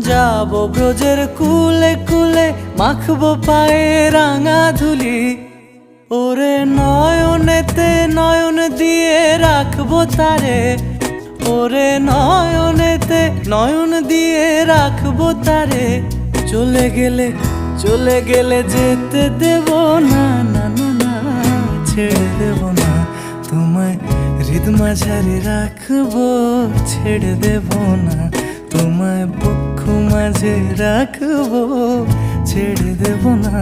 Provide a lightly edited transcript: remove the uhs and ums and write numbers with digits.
যাব ব্রজের কুলে কুলে, মাখবো পায়ে রাঙা ধুলি। ওরে নয়নেতে নয়ন দিয়ে রাখবো তারে, ওরে নয়নেতে নয়ন দিয়ে রাখবো তারে। চলে গেলে চলে গেলে যেতে দেব না, না না না, ছেড়ে দেব না তোমায়, হৃদ মাঝারে রাখবো, ছেড়ে দেব না তোমায়, বক্ষ মাঝে রাখবো, ছেড়ে দেব না।